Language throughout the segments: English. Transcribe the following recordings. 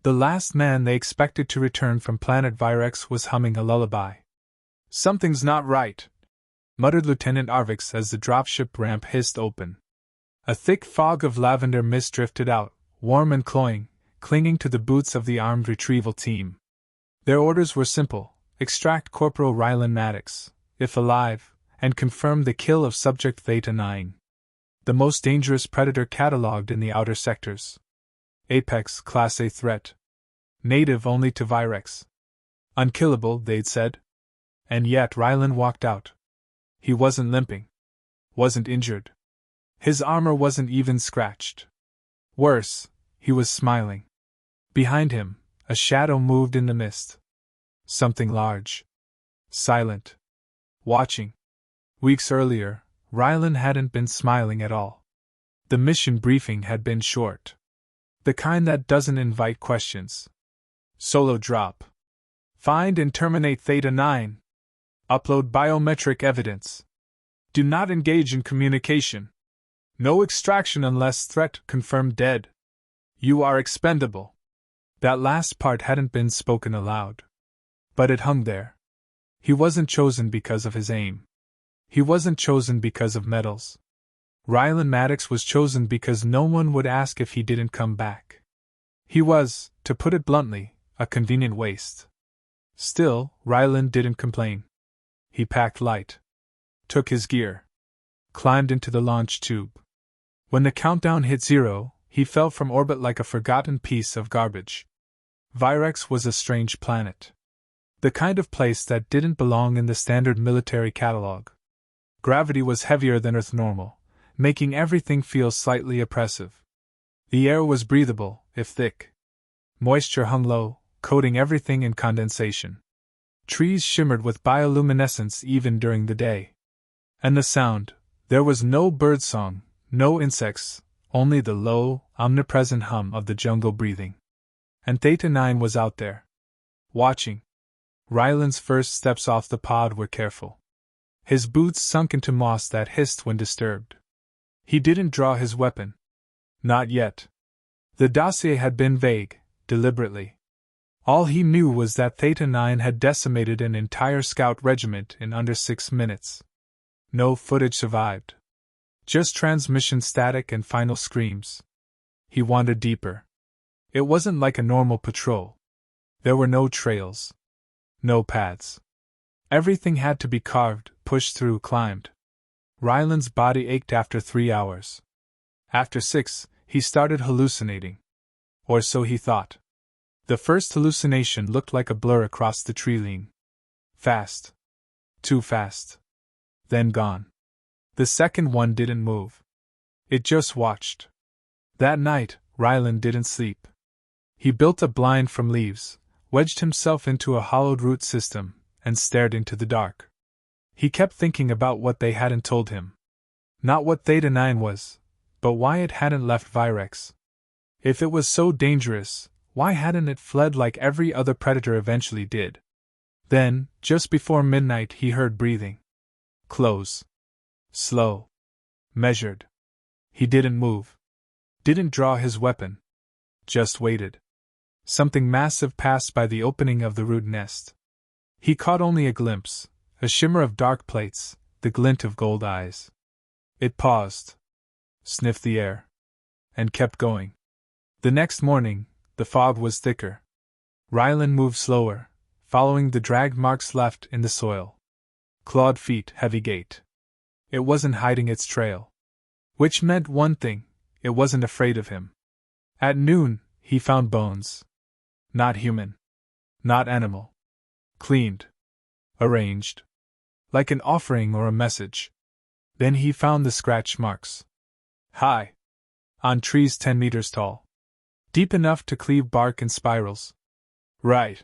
The last man they expected to return from planet Virex was humming a lullaby. "Something's not right," muttered Lieutenant Arvix as the dropship ramp hissed open. A thick fog of lavender mist drifted out, warm and cloying, clinging to the boots of the armed retrieval team. Their orders were simple: extract Corporal Rylan Maddox, if alive, and confirm the kill of Subject Theta 9. The most dangerous predator catalogued in the outer sectors. Apex Class A threat. Native only to Virex. Unkillable, they'd said. And yet Rylan walked out. He wasn't limping. Wasn't injured. His armor wasn't even scratched. Worse, he was smiling. Behind him, a shadow moved in the mist. Something large. Silent. Watching. Weeks earlier, Rylan hadn't been smiling at all. The mission briefing had been short. The kind that doesn't invite questions. Solo drop. Find and terminate Theta 9. Upload biometric evidence. Do not engage in communication. No extraction unless threat confirmed dead. You are expendable. That last part hadn't been spoken aloud. But it hung there. He wasn't chosen because of his aim. He wasn't chosen because of medals. Rylan Maddox was chosen because no one would ask if he didn't come back. He was, to put it bluntly, a convenient waste. Still, Rylan didn't complain. He packed light. Took his gear. Climbed into the launch tube. When the countdown hit 0, he fell from orbit like a forgotten piece of garbage. Virex was a strange planet. The kind of place that didn't belong in the standard military catalog. Gravity was heavier than Earth normal, making everything feel slightly oppressive. The air was breathable, if thick. Moisture hung low, coating everything in condensation. Trees shimmered with bioluminescence even during the day. And the sound, there was no birdsong, no insects, only the low, omnipresent hum of the jungle breathing. And Theta 9 was out there. Watching. Rylan's first steps off the pod were careful. His boots sunk into moss that hissed when disturbed. He didn't draw his weapon. Not yet. The dossier had been vague, deliberately. All he knew was that Theta 9 had decimated an entire scout regiment in under 6 minutes. No footage survived. Just transmission static and final screams. He wandered deeper. It wasn't like a normal patrol. There were no trails. No paths. Everything had to be carved, pushed through, climbed. Rylan's body ached after 3 hours. After 6, he started hallucinating. Or so he thought. The first hallucination looked like a blur across the tree line. Fast. Too fast. Then gone. The second one didn't move. It just watched. That night, Rylan didn't sleep. He built a blind from leaves, wedged himself into a hollowed root system, and stared into the dark. He kept thinking about what they hadn't told him. Not what Theta 9 was, but why it hadn't left Virex. If it was so dangerous, why hadn't it fled like every other predator eventually did? Then, just before midnight, he heard breathing. Close. Slow. Measured. He didn't move. Didn't draw his weapon. Just waited. Something massive passed by the opening of the root nest. He caught only a glimpse, a shimmer of dark plates, the glint of gold eyes. It paused. Sniffed the air. And kept going. The next morning, the fog was thicker. Rylan moved slower, following the drag marks left in the soil. Clawed feet, heavy gait. It wasn't hiding its trail. Which meant one thing, it wasn't afraid of him. At noon, he found bones. Not human. Not animal. Cleaned. Arranged. Like an offering or a message. Then he found the scratch marks. High. On trees 10 meters tall. Deep enough to cleave bark in spirals. Right.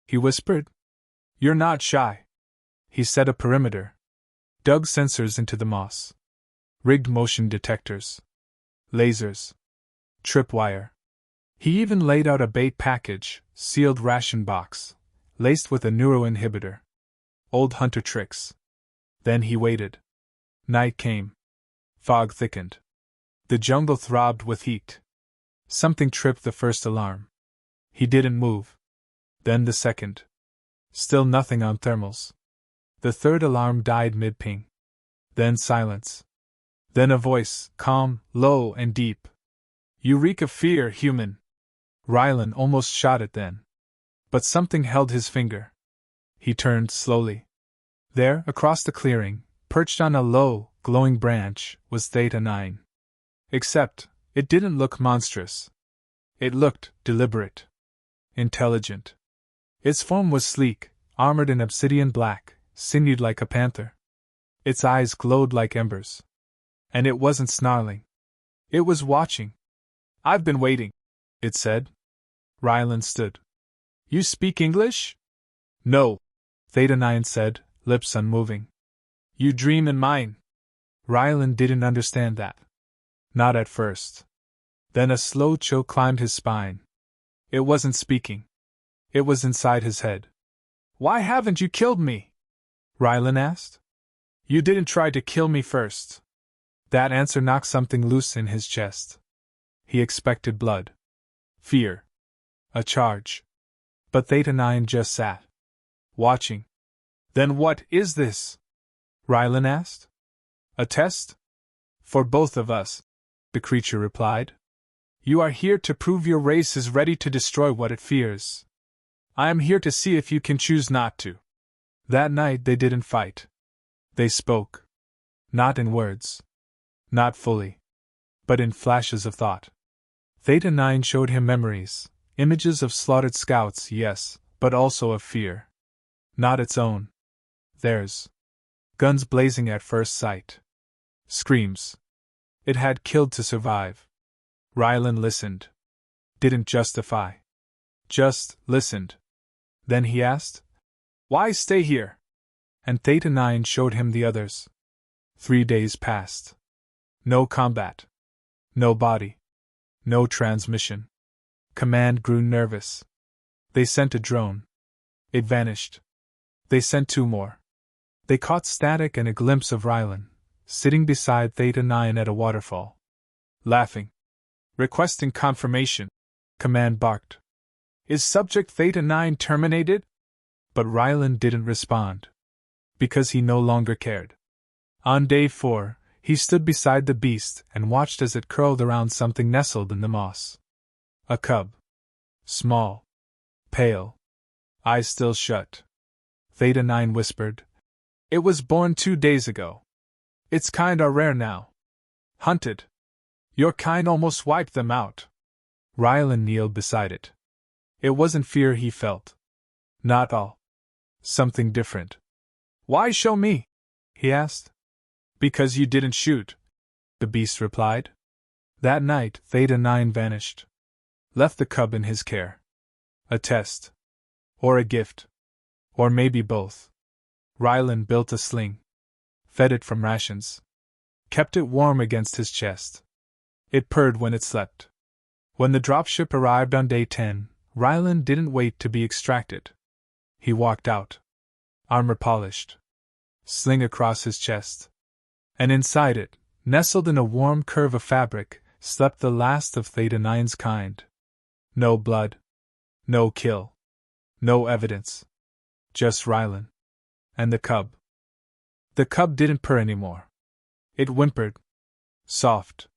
He whispered. You're not shy. He set a perimeter. Dug sensors into the moss. Rigged motion detectors. Lasers. Tripwire. He even laid out a bait package, sealed ration box, laced with a neuroinhibitor. Old hunter tricks. Then he waited. Night came. Fog thickened. The jungle throbbed with heat. Something tripped the first alarm. He didn't move. Then the second. Still nothing on thermals. The third alarm died mid-ping. Then silence. Then a voice, calm, low, and deep. You reek of fear, human. Rylan almost shot it then. But something held his finger. He turned slowly. There, across the clearing, perched on a low, glowing branch, was Theta 9. Except, it didn't look monstrous. It looked deliberate. Intelligent. Its form was sleek, armored in obsidian black, sinewed like a panther. Its eyes glowed like embers. And it wasn't snarling. It was watching. I've been waiting, it said. Rylan stood. You speak English? No, Theta 9 said, lips unmoving. You dream in mine. Rylan didn't understand that. Not at first. Then a slow chill climbed his spine. It wasn't speaking. It was inside his head. Why haven't you killed me? Rylan asked. You didn't try to kill me first. That answer knocked something loose in his chest. He expected blood. Fear. A charge. But Theta 9 just sat. Watching. Then what is this? Rylan asked. A test? For both of us, the creature replied. You are here to prove your race is ready to destroy what it fears. I am here to see if you can choose not to. That night they didn't fight. They spoke. Not in words. Not fully. But in flashes of thought. Theta 9 showed him memories, images of slaughtered scouts, yes, but also of fear. Not its own. Theirs. Guns blazing at first sight. Screams. It had killed to survive. Rylan listened. Didn't justify. Just listened. Then he asked, Why stay here? And Theta 9 showed him the others. 3 days passed. No combat. No body. No transmission. Command grew nervous. They sent a drone. It vanished. They sent 2 more. They caught static and a glimpse of Rylan, sitting beside Theta 9 at a waterfall. Laughing. Requesting confirmation. Command barked. Is subject Theta 9 terminated? But Rylan didn't respond. Because he no longer cared. On day 4, he stood beside the beast and watched as it curled around something nestled in the moss. A cub. Small. Pale. Eyes still shut. Theta 9 whispered. It was born 2 days ago. Its kind are rare now. Hunted. Your kind almost wiped them out. Rylan kneeled beside it. It wasn't fear he felt. Not all. Something different. Why show me? He asked. Because you didn't shoot, the beast replied. That night, Theta 9 vanished. Left the cub in his care. A test. Or a gift. Or maybe both. Rylan built a sling. Fed it from rations. Kept it warm against his chest. It purred when it slept. When the dropship arrived on day 10, Rylan didn't wait to be extracted. He walked out. Armor polished. Sling across his chest. And inside it, nestled in a warm curve of fabric, slept the last of Theta 9's kind. No blood. No kill. No evidence. Just Rylan. And the cub. The cub didn't purr anymore. It whimpered. Soft.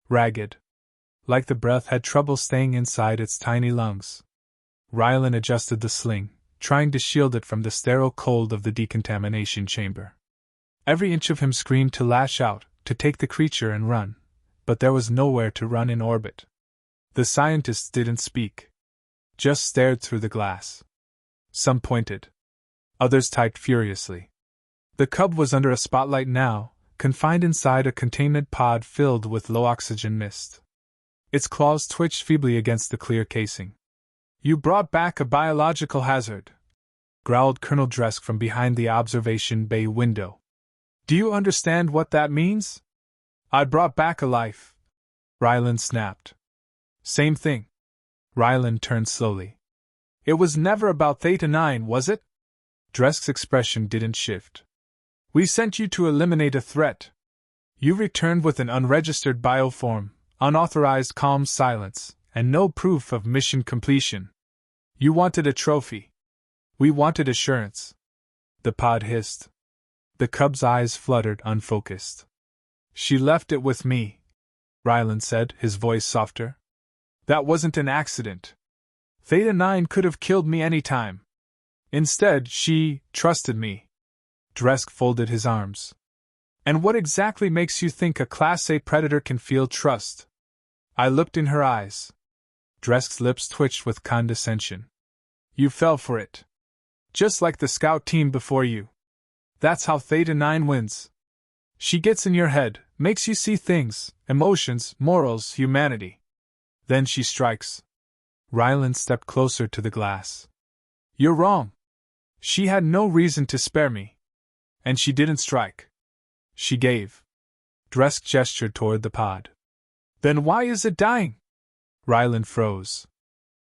Ragged. Like the breath had trouble staying inside its tiny lungs. Rylan adjusted the sling, trying to shield it from the sterile cold of the decontamination chamber. Every inch of him screamed to lash out, to take the creature and run, but there was nowhere to run in orbit. The scientists didn't speak. Just stared through the glass. Some pointed. Others typed furiously. The cub was under a spotlight now, confined inside a containment pod filled with low-oxygen mist. Its claws twitched feebly against the clear casing. You brought back a biological hazard, growled Colonel Dresk from behind the observation bay window. Do you understand what that means? I brought back a life, Rylan snapped. Same thing. Rylan turned slowly. It was never about Theta 9, was it? Dresk's expression didn't shift. We sent you to eliminate a threat. You returned with an unregistered bioform, unauthorized calm silence, and no proof of mission completion. You wanted a trophy. We wanted assurance. The pod hissed. The cub's eyes fluttered, unfocused. She left it with me, Ryland said, his voice softer. That wasn't an accident. Theta 9 could have killed me any time. Instead, she trusted me. Dresk folded his arms. And what exactly makes you think a Class A predator can feel trust? I looked in her eyes. Dresk's lips twitched with condescension. You fell for it. Just like the scout team before you. That's how Theta 9 wins. She gets in your head, makes you see things, emotions, morals, humanity. Then she strikes. Ryland stepped closer to the glass. You're wrong. She had no reason to spare me. And she didn't strike. She gave. Dresk gestured toward the pod. Then why is it dying? Ryland froze.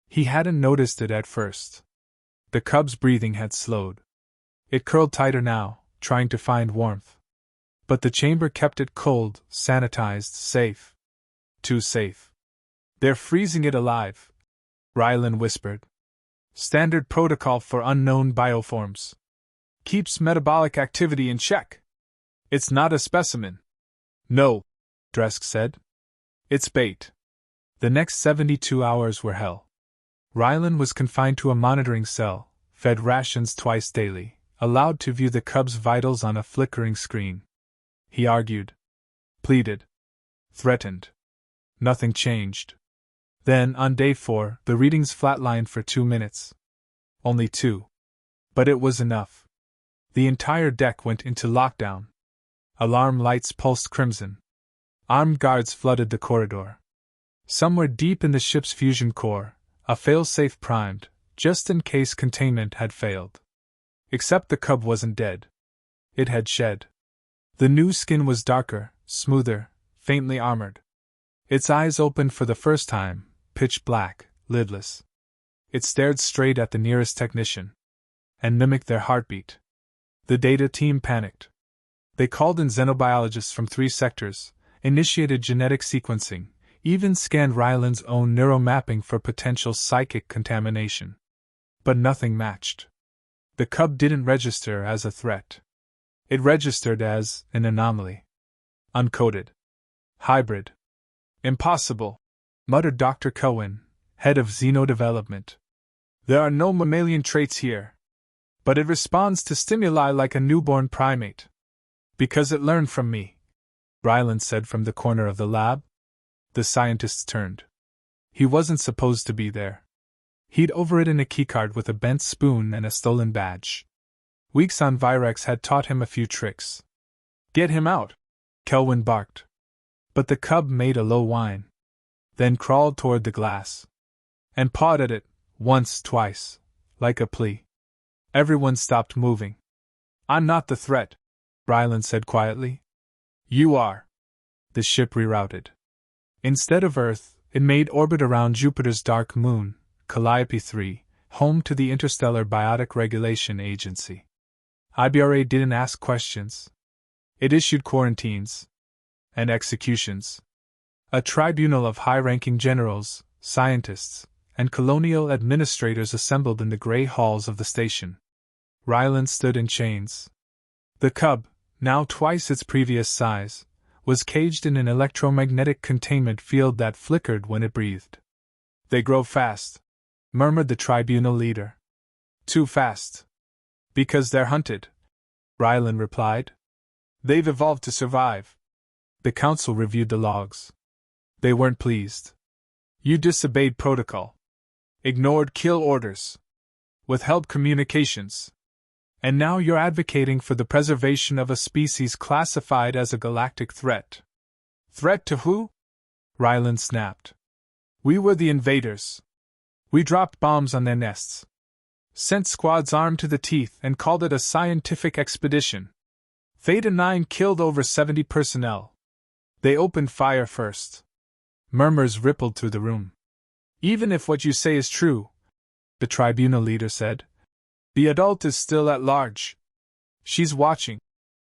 He hadn't noticed it at first. The cub's breathing had slowed. It curled tighter now, trying to find warmth. But the chamber kept it cold, sanitized, safe. Too safe. They're freezing it alive, Ryland whispered. Standard protocol for unknown bioforms. Keeps metabolic activity in check. It's not a specimen. No, Dresk said. It's bait. The next 72 hours were hell. Ryland was confined to a monitoring cell, fed rations twice daily, allowed to view the cub's vitals on a flickering screen. He argued. Pleaded. Threatened. Nothing changed. Then, on day 4, the readings flatlined for 2 minutes. Only 2. But it was enough. The entire deck went into lockdown. Alarm lights pulsed crimson. Armed guards flooded the corridor. Somewhere deep in the ship's fusion core, a failsafe primed, just in case containment had failed. Except the cub wasn't dead. It had shed. The new skin was darker, smoother, faintly armored. Its eyes opened for the first time, pitch black, lidless. It stared straight at the nearest technician. And mimicked their heartbeat. The data team panicked. They called in xenobiologists from 3 sectors, initiated genetic sequencing, even scanned Ryland's own neuromapping for potential psychic contamination. But nothing matched. The cub didn't register as a threat. It registered as an anomaly. Uncoded. Hybrid. Impossible, muttered Dr. Cohen, head of xenodevelopment. There are no mammalian traits here. But it responds to stimuli like a newborn primate. Because it learned from me, Ryland said from the corner of the lab. The scientists turned. He wasn't supposed to be there. He'd overridden a keycard with a bent spoon and a stolen badge. Weeks on Virex had taught him a few tricks. Get him out, Kelwin barked. But the cub made a low whine. Then crawled toward the glass. And pawed at it, once, twice, like a plea. Everyone stopped moving. I'm not the threat, Ryland said quietly. You are. The ship rerouted. Instead of Earth, it made orbit around Jupiter's dark moon, Calliope 3, home to the Interstellar Biotic Regulation Agency. IBRA didn't ask questions. It issued quarantines. And executions. A tribunal of high-ranking generals, scientists, and colonial administrators assembled in the gray halls of the station. Ryland stood in chains. The cub, now twice its previous size, was caged in an electromagnetic containment field that flickered when it breathed. They grow fast, murmured the tribunal leader. Too fast. Because they're hunted, Ryland replied. They've evolved to survive. The council reviewed the logs. They weren't pleased. You disobeyed protocol. Ignored kill orders. Withheld communications. And now you're advocating for the preservation of a species classified as a galactic threat. Threat to who? Ryland snapped. We were the invaders. We dropped bombs on their nests. Sent squads armed to the teeth and called it a scientific expedition. Theta 9 killed over 70 personnel. They opened fire first. Murmurs rippled through the room. Even if what you say is true, the tribunal leader said, the adult is still at large. She's watching,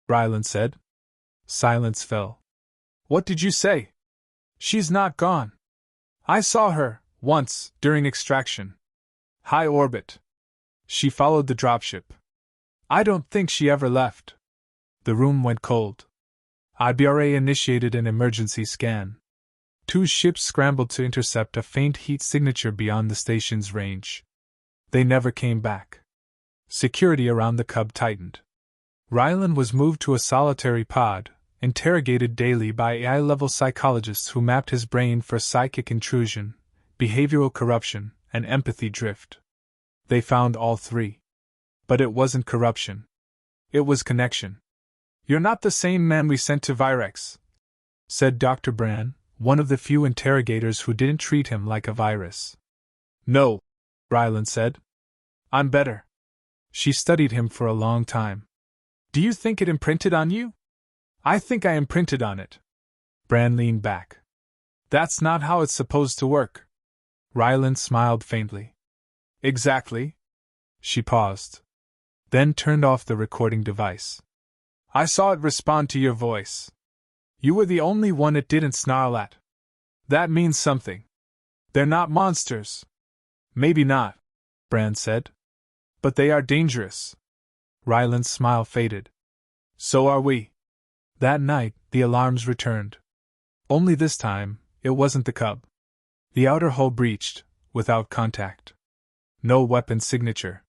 Ryland said. Silence fell. What did you say? She's not gone. I saw her, once, during extraction. High orbit. She followed the dropship. I don't think she ever left. The room went cold. IBRA initiated an emergency scan. 2 ships scrambled to intercept a faint heat signature beyond the station's range. They never came back. Security around the Cub tightened. Rylan was moved to a solitary pod, interrogated daily by AI-level psychologists who mapped his brain for psychic intrusion, behavioral corruption, and empathy drift. They found all 3. But it wasn't corruption. It was connection. You're not the same man we sent to Virex, said Dr. Bran, one of the few interrogators who didn't treat him like a virus. No, Rylan said. I'm better. She studied him for a long time. Do you think it imprinted on you? I think I imprinted on it. Bran leaned back. That's not how it's supposed to work. Rylan smiled faintly. Exactly. She paused. Then turned off the recording device. I saw it respond to your voice. You were the only one it didn't snarl at. That means something. They're not monsters. Maybe not, Bran said. But they are dangerous. Rylan's smile faded. So are we. That night, the alarms returned. Only this time, it wasn't the Cub. The outer hull breached, without contact. No weapon signature.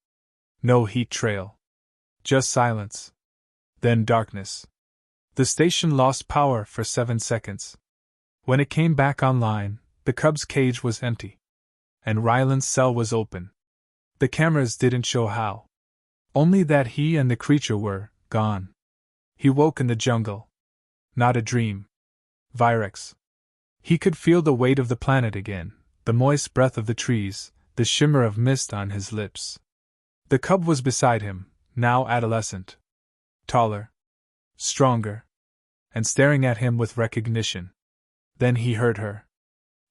No heat trail. Just silence. Then darkness. The station lost power for 7 seconds. When it came back online, the Cub's cage was empty. And Rylan's cell was open. The cameras didn't show how. Only that he and the creature were gone. He woke in the jungle. Not a dream. Virex. He could feel the weight of the planet again, the moist breath of the trees, the shimmer of mist on his lips. The Cub was beside him, now adolescent. Taller. Stronger. And staring at him with recognition. Then he heard her.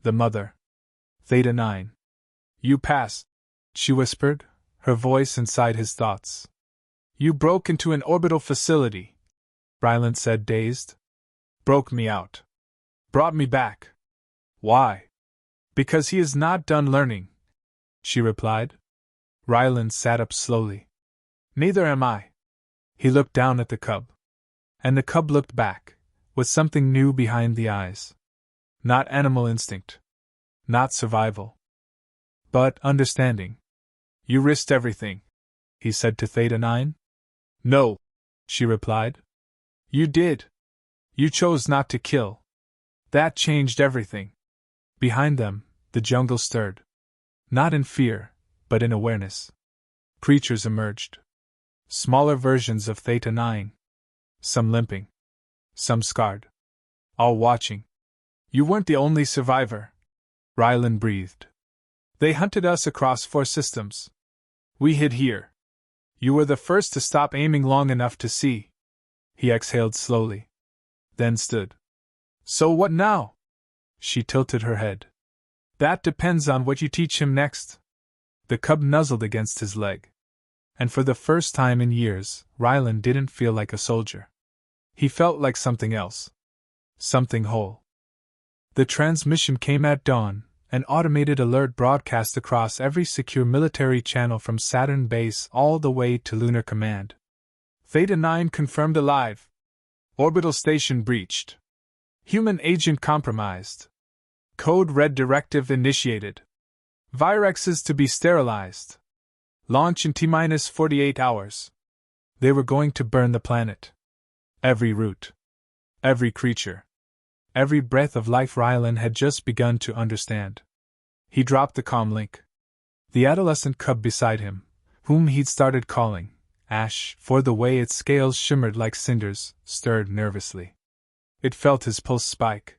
The mother. Theta 9. You passed, she whispered, her voice inside his thoughts. You broke into an orbital facility, Rylan said, dazed. Broke me out. Brought me back. Why? Because he is not done learning, she replied. Rylan sat up slowly. Neither am I. He looked down at the Cub. And the Cub looked back, with something new behind the eyes. Not animal instinct. Not survival. But understanding. You risked everything, he said to Theta 9. No, she replied. You did. You chose not to kill. That changed everything. Behind them, the jungle stirred. Not in fear, but in awareness. Creatures emerged. Smaller versions of Theta 9. Some limping. Some scarred. All watching. You weren't the only survivor, Rylan breathed. They hunted us across 4 systems. We hid here. You were the first to stop aiming long enough to see. He exhaled slowly. Then stood. So what now? She tilted her head. That depends on what you teach him next. The Cub nuzzled against his leg. And for the first time in years, Rylan didn't feel like a soldier. He felt like something else. Something whole. The transmission came at dawn, an automated alert broadcast across every secure military channel from Saturn base all the way to Lunar Command. Theta 9 confirmed alive. Orbital station breached. Human agent compromised. Code red directive initiated. Virexes to be sterilized. Launch in T-minus 48 hours. They were going to burn the planet. Every root. Every creature. Every breath of life Rylan had just begun to understand. He dropped the comm link. The adolescent Cub beside him, whom he'd started calling Ash for the way its scales shimmered like cinders, stirred nervously. It felt his pulse spike.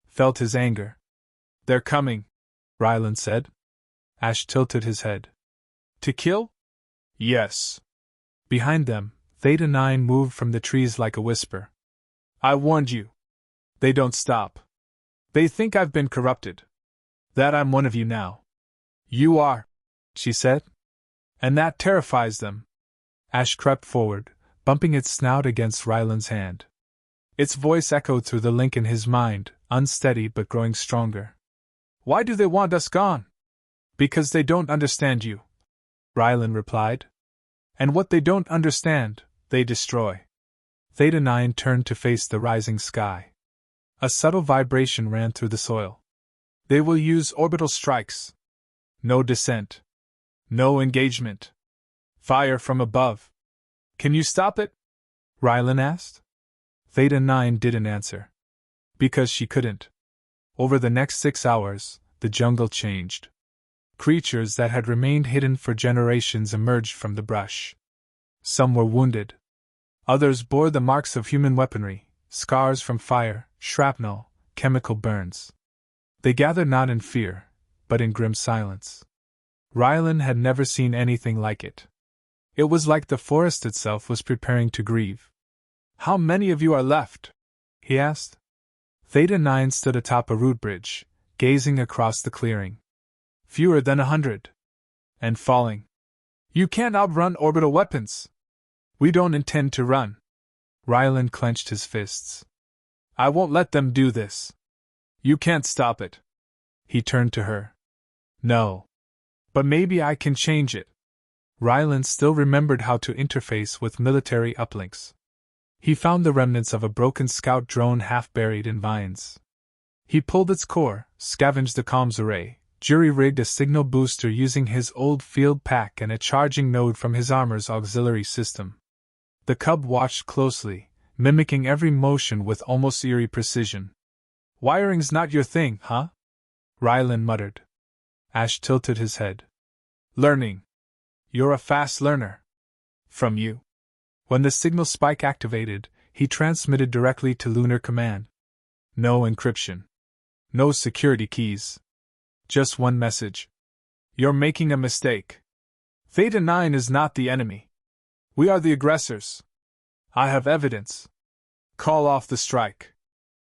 Felt his anger. They're coming, Rylan said. Ash tilted his head. To kill? Yes. Behind them, Theta 9 moved from the trees like a whisper. I warned you. They don't stop. They think I've been corrupted. That I'm one of you now. You are, she said. And that terrifies them. Ash crept forward, bumping its snout against Rylan's hand. Its voice echoed through the link in his mind, unsteady but growing stronger. Why do they want us gone? Because they don't understand you, Rylan replied. And what they don't understand, they destroy. Theta 9 turned to face the rising sky. A subtle vibration ran through the soil. They will use orbital strikes. No descent. No engagement. Fire from above. Can you stop it? Rylan asked. Theta 9 didn't answer. Because she couldn't. Over the next 6 hours, the jungle changed. Creatures that had remained hidden for generations emerged from the brush. Some were wounded. Others bore the marks of human weaponry, scars from fire, shrapnel, chemical burns. They gathered not in fear, but in grim silence. Rylan had never seen anything like it. It was like the forest itself was preparing to grieve. How many of you are left? He asked. Theta 9 stood atop a root bridge, gazing across the clearing. Fewer than 100. And falling. You can't outrun orbital weapons. We don't intend to run. Rylan clenched his fists. I won't let them do this. You can't stop it. He turned to her. No. But maybe I can change it. Rylan still remembered how to interface with military uplinks. He found the remnants of a broken scout drone half buried in vines. He pulled its core, scavenged the comms array, jury-rigged a signal booster using his old field pack and a charging node from his armor's auxiliary system. The cub watched closely, mimicking every motion with almost eerie precision. Wiring's not your thing, huh? Rylan muttered. Ash tilted his head. Learning. You're a fast learner. From you. When the signal spike activated, he transmitted directly to Lunar Command. No encryption. No security keys. Just one message. You're making a mistake. Theta 9 is not the enemy. We are the aggressors. I have evidence. Call off the strike.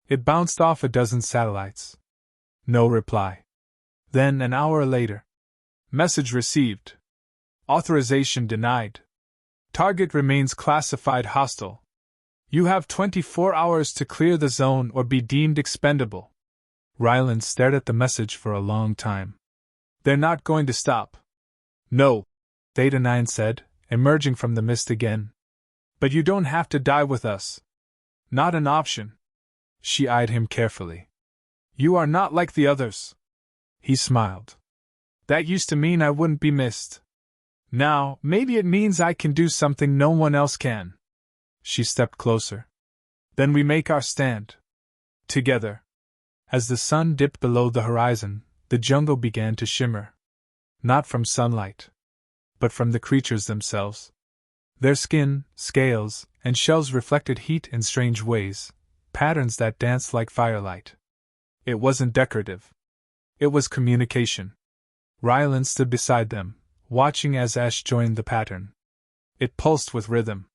It bounced off a dozen satellites. No reply. Then, an hour later. Message received. Authorization denied. Target remains classified hostile. You have 24 hours to clear the zone or be deemed expendable. Rylan stared at the message for a long time. They're not going to stop. No, Theta 9 said, emerging from the mist again. But you don't have to die with us. Not an option. She eyed him carefully. You are not like the others. He smiled. That used to mean I wouldn't be missed. Now, maybe it means I can do something no one else can. She stepped closer. Then we make our stand. Together. As the sun dipped below the horizon, the jungle began to shimmer. Not from sunlight, but from the creatures themselves. Their skin, scales, and shells reflected heat in strange ways, patterns that danced like firelight. It wasn't decorative. It was communication. Rylan stood beside them, watching as Ash joined the pattern. It pulsed with rhythm.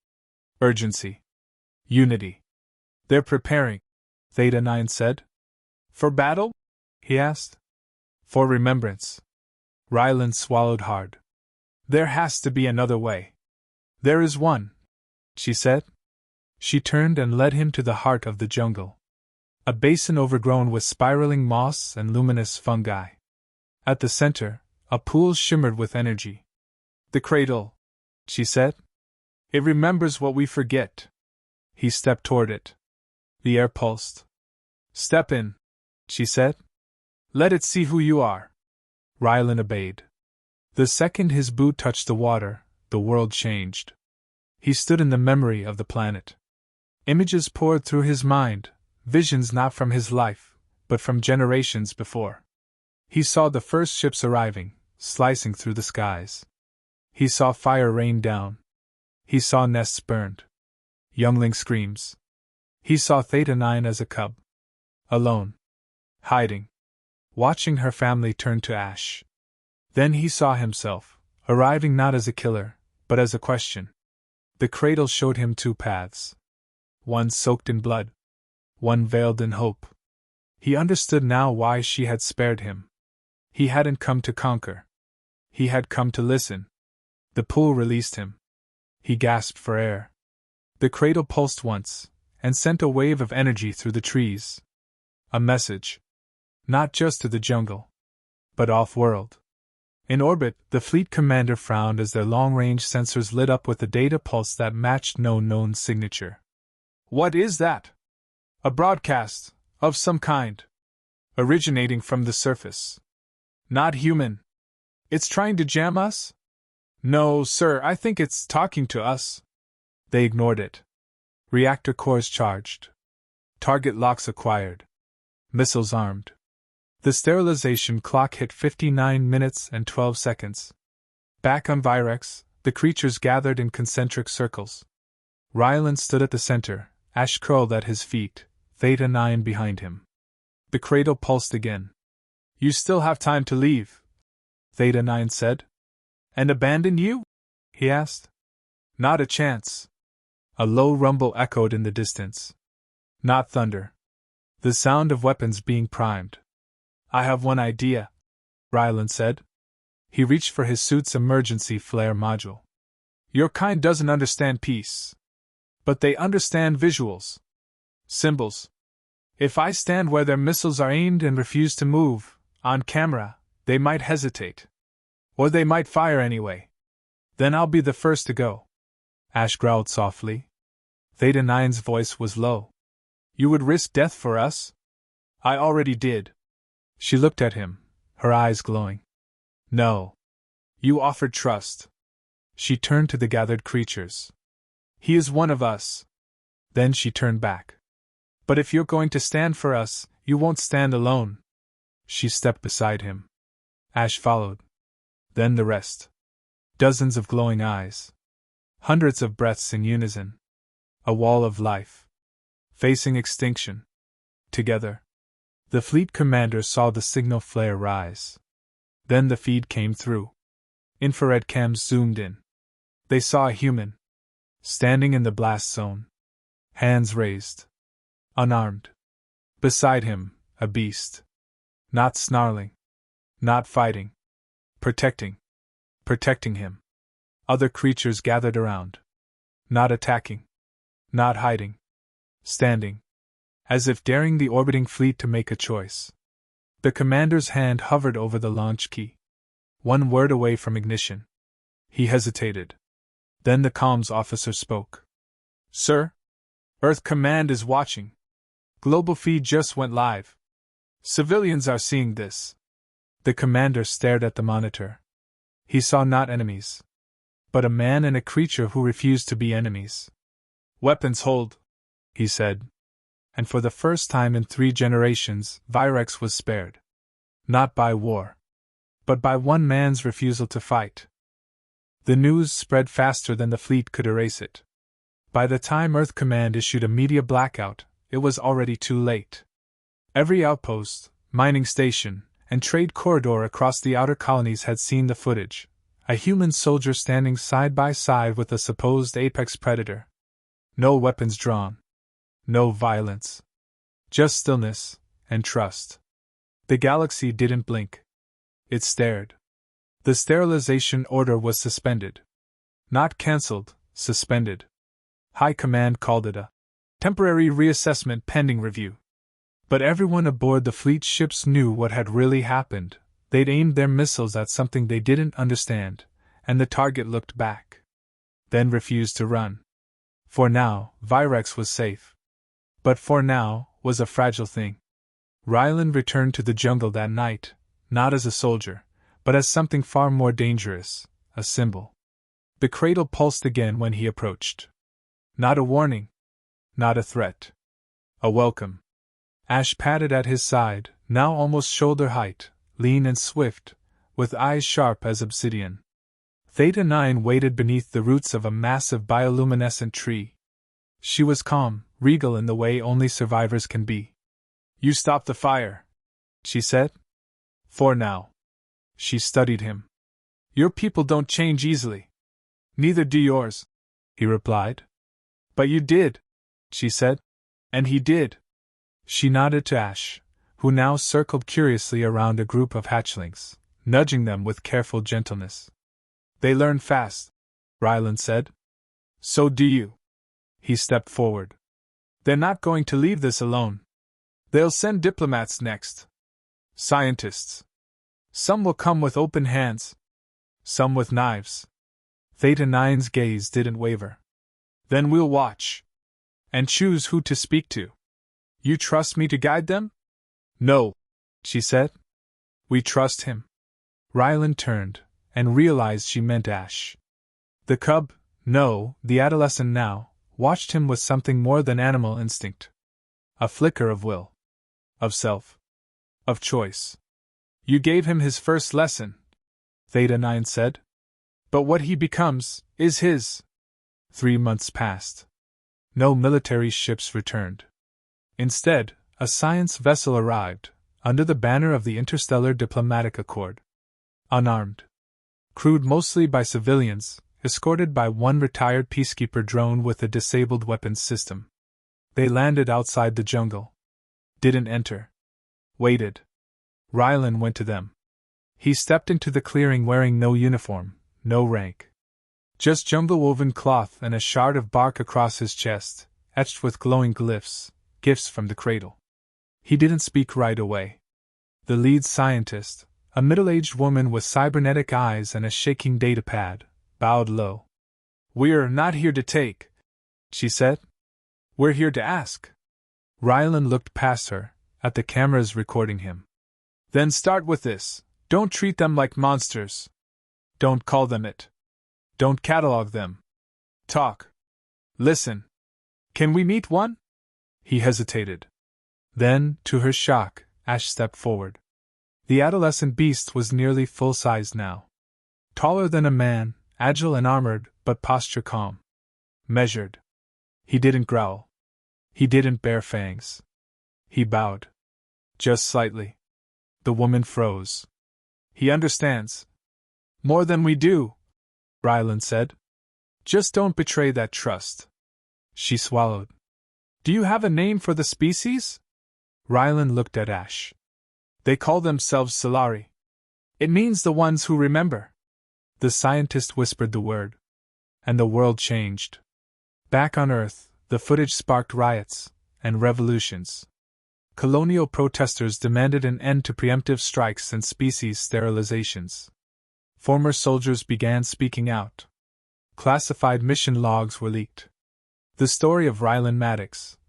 Urgency. Unity. They're preparing, Theta 9 said. For battle? He asked. For remembrance. Rylan swallowed hard. There has to be another way. There is one, she said. She turned and led him to the heart of the jungle. A basin overgrown with spiraling moss and luminous fungi. At the center, a pool shimmered with energy. The cradle, she said. It remembers what we forget. He stepped toward it. The air pulsed. Step in, she said. Let it see who you are. Rylan obeyed. The second his boot touched the water, the world changed. He stood in the memory of the planet. Images poured through his mind, visions not from his life, but from generations before. He saw the first ships arriving, slicing through the skies. He saw fire rain down. He saw nests burned. Youngling screams. He saw Theta 9 as a cub. Alone. Hiding. Watching her family turn to ash. Then he saw himself, arriving not as a killer, but as a question. The cradle showed him two paths. One soaked in blood. One veiled in hope. He understood now why she had spared him. He hadn't come to conquer. He had come to listen. The pool released him. He gasped for air. The cradle pulsed once, and sent a wave of energy through the trees. A message. Not just to the jungle, but off-world. In orbit, the fleet commander frowned as their long-range sensors lit up with a data pulse that matched no known signature. What is that? A broadcast, of some kind. Originating from the surface. Not human. It's trying to jam us? No, sir, I think it's talking to us. They ignored it. Reactor cores charged. Target locks acquired. Missiles armed. The sterilization clock hit 59 minutes and 12 seconds. Back on Virex, the creatures gathered in concentric circles. Ryland stood at the center, Ash curled at his feet, Theta 9 behind him. The cradle pulsed again. You still have time to leave, Theta 9 said. And abandon you? He asked. Not a chance. A low rumble echoed in the distance. Not thunder. The sound of weapons being primed. I have one idea, Ryland said. He reached for his suit's emergency flare module. Your kind doesn't understand peace. But they understand visuals. Symbols. If I stand where their missiles are aimed and refuse to move, on camera, they might hesitate. Or they might fire anyway. Then I'll be the first to go. Ash growled softly. Theta 9's voice was low. You would risk death for us? I already did. She looked at him, her eyes glowing. No. You offered trust. She turned to the gathered creatures. He is one of us. Then she turned back. But if you're going to stand for us, you won't stand alone. She stepped beside him. Ash followed. Then the rest. Dozens of glowing eyes. Hundreds of breaths in unison. A wall of life. Facing extinction. Together. The fleet commander saw the signal flare rise. Then the feed came through. Infrared cams zoomed in. They saw a human. Standing in the blast zone. Hands raised. Unarmed. Beside him, a beast. Not snarling. Not fighting. Protecting. Protecting him. Other creatures gathered around. Not attacking. Not hiding. Standing. As if daring the orbiting fleet to make a choice. The commander's hand hovered over the launch key. One word away from ignition. He hesitated. Then the comms officer spoke. Sir? Earth Command is watching. Global feed just went live. Civilians are seeing this. The commander stared at the monitor. He saw not enemies, but a man and a creature who refused to be enemies. Weapons hold, he said. And for the first time in 3 generations, Virex was spared. Not by war, but by one man's refusal to fight. The news spread faster than the fleet could erase it. By the time Earth Command issued a media blackout, it was already too late. Every outpost, mining station, and trade corridor across the outer colonies had seen the footage. A human soldier standing side by side with a supposed apex predator. No weapons drawn. No violence. Just stillness and trust. The galaxy didn't blink. It stared. The sterilization order was suspended. Not cancelled, suspended. High Command called it a temporary reassessment pending review. But everyone aboard the fleet ships knew what had really happened. They'd aimed their missiles at something they didn't understand, and the target looked back. Then refused to run. For now, Virex was safe. But for now was a fragile thing. Ryland returned to the jungle that night, not as a soldier, but as something far more dangerous, a symbol. The cradle pulsed again when he approached. Not a warning. Not a threat. A welcome. Ash padded at his side, now almost shoulder height, lean and swift, with eyes sharp as obsidian. Theta 9 waited beneath the roots of a massive bioluminescent tree. She was calm, regal in the way only survivors can be. You stopped the fire, she said. For now. She studied him. Your people don't change easily. Neither do yours, he replied. But you did, she said. And he did. She nodded to Ash, who now circled curiously around a group of hatchlings, nudging them with careful gentleness. They learn fast, Ryland said. So do you. He stepped forward. They're not going to leave this alone. They'll send diplomats next. Scientists. Some will come with open hands. Some with knives. Theta 9's gaze didn't waver. Then we'll watch. And choose who to speak to. You trust me to guide them? No, she said. We trust him. Rylan turned, and realized she meant Ash. The cub, no, the adolescent now, watched him with something more than animal instinct. A flicker of will. Of self. Of choice. You gave him his first lesson, Theta 9 said. But what he becomes, is his. 3 months passed. No military ships returned. Instead, a science vessel arrived, under the banner of the Interstellar Diplomatic Accord. Unarmed. Crewed mostly by civilians, escorted by one retired peacekeeper drone with a disabled weapons system. They landed outside the jungle. Didn't enter. Waited. Rylan went to them. He stepped into the clearing wearing no uniform, no rank. Just jungle-woven cloth and a shard of bark across his chest, etched with glowing glyphs, gifts from the cradle. He didn't speak right away. The lead scientist, a middle-aged woman with cybernetic eyes and a shaking datapad, bowed low. We're not here to take, she said. We're here to ask. Rylan looked past her, at the cameras recording him. Then start with this. Don't treat them like monsters. Don't call them it. Don't catalog them. Talk. Listen. Can we meet one? He hesitated. Then, to her shock, Ash stepped forward. The adolescent beast was nearly full-sized now. Taller than a man, agile and armored, but posture calm. Measured. He didn't growl. He didn't bare fangs. He bowed. Just slightly. The woman froze. He understands. More than we do, Rylan said. Just don't betray that trust. She swallowed. Do you have a name for the species? Rylan looked at Ash. They call themselves Solari. It means the ones who remember. The scientist whispered the word. And the world changed. Back on Earth, the footage sparked riots and revolutions. Colonial protesters demanded an end to preemptive strikes and species sterilizations. Former soldiers began speaking out. Classified mission logs were leaked. The story of Rylan Maddox,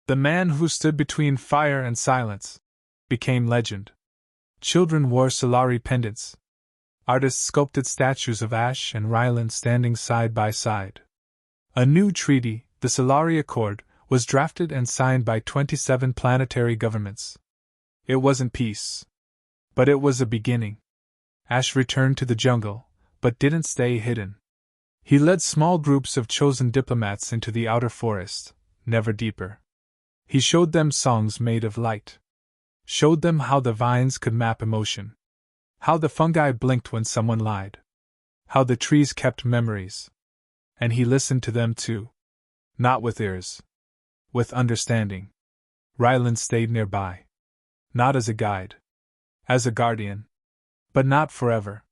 the man who stood between fire and silence, became legend. Children wore Solari pendants. Artists sculpted statues of Ash and Rylan standing side by side. A new treaty, the Solari Accord, was drafted and signed by 27 planetary governments. It wasn't peace. But it was a beginning. Ash returned to the jungle, but didn't stay hidden. He led small groups of chosen diplomats into the outer forest, never deeper. He showed them songs made of light. Showed them how the vines could map emotion. How the fungi blinked when someone lied. How the trees kept memories. And he listened to them too. Not with ears. With understanding. Rylan stayed nearby. Not as a guide. As a guardian. But not forever.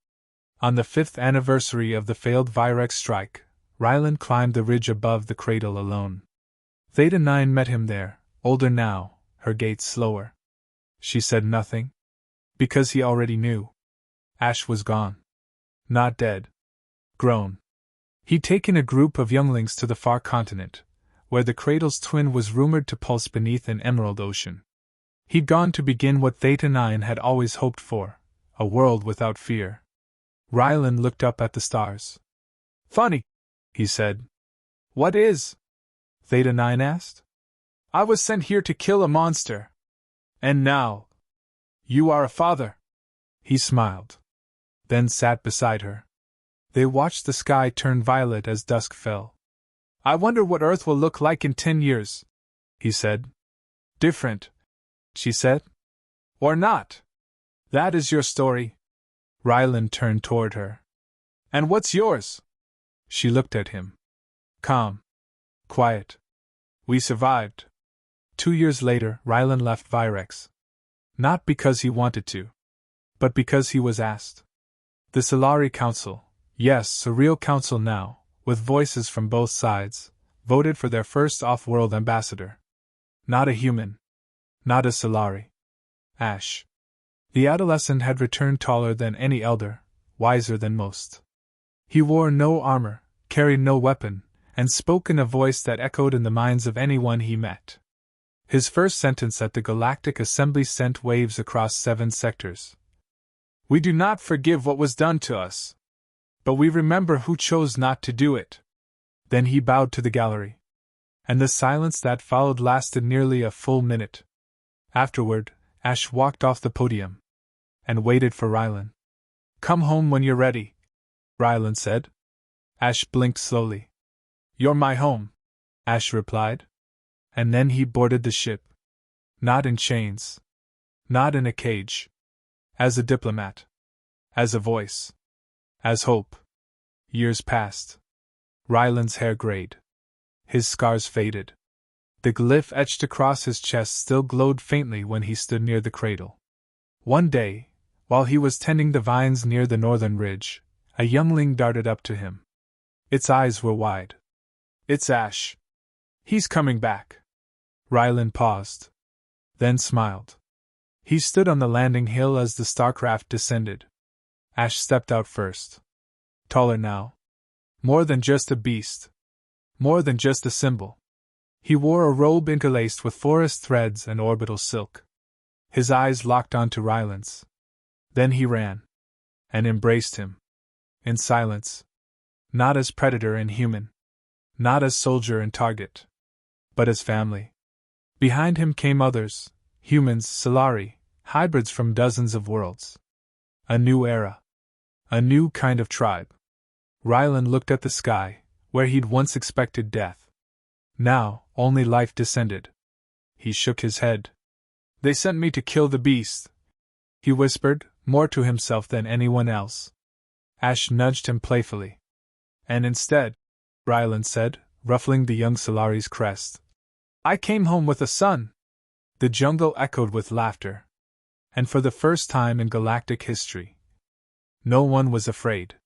On the 5th anniversary of the failed Virex strike, Rylan climbed the ridge above the cradle alone. Theta 9 met him there, older now, her gait slower. She said nothing. Because he already knew. Ash was gone. Not dead. Grown. He'd taken a group of younglings to the far continent, where the cradle's twin was rumored to pulse beneath an emerald ocean. He'd gone to begin what Theta 9 had always hoped for, a world without fear. Rylan looked up at the stars. Funny, he said. What is? Theta 9 asked. I was sent here to kill a monster. And now, you are a father. He smiled. Then sat beside her. They watched the sky turn violet as dusk fell. I wonder what Earth will look like in 10 years, he said. Different, she said. Or not. That is your story. Rylan turned toward her. And what's yours? She looked at him. Calm. Quiet. We survived. 2 years later, Rylan left Virex. Not because he wanted to, but because he was asked. The Solari Council, yes, a real council now, with voices from both sides, voted for their first off-world ambassador. Not a human. Not a Solari. Ash. The adolescent had returned taller than any elder, wiser than most. He wore no armor, carried no weapon, and spoke in a voice that echoed in the minds of anyone he met. His first sentence at the Galactic Assembly sent waves across 7 sectors. "We do not forgive what was done to us. But we remember who chose not to do it." Then he bowed to the gallery. And the silence that followed lasted nearly a full minute. Afterward, Ash walked off the podium and waited for Rylan. "Come home when you're ready," Rylan said. Ash blinked slowly. "You're my home," Ash replied. And then he boarded the ship. Not in chains. Not in a cage. As a diplomat. As a voice. As hope. Years passed. Rylan's hair grayed. His scars faded. The glyph etched across his chest still glowed faintly when he stood near the cradle. One day, while he was tending the vines near the northern ridge, a youngling darted up to him. Its eyes were wide. "It's Ash. He's coming back." Rylan paused. Then smiled. He stood on the landing hill as the starcraft descended. Ash stepped out first. Taller now. More than just a beast. More than just a symbol. He wore a robe interlaced with forest threads and orbital silk. His eyes locked onto Rylan's. Then he ran. And embraced him. In silence. Not as predator and human. Not as soldier and target. But as family. Behind him came others, humans, Solari, hybrids from dozens of worlds. A new era. A new kind of tribe. Rylan looked at the sky, where he'd once expected death. Now, only life descended. He shook his head. "They sent me to kill the beast," he whispered, more to himself than anyone else. Ash nudged him playfully. "And instead," Rylan said, ruffling the young Solari's crest, "I came home with a son." The jungle echoed with laughter. And for the first time in galactic history, no one was afraid.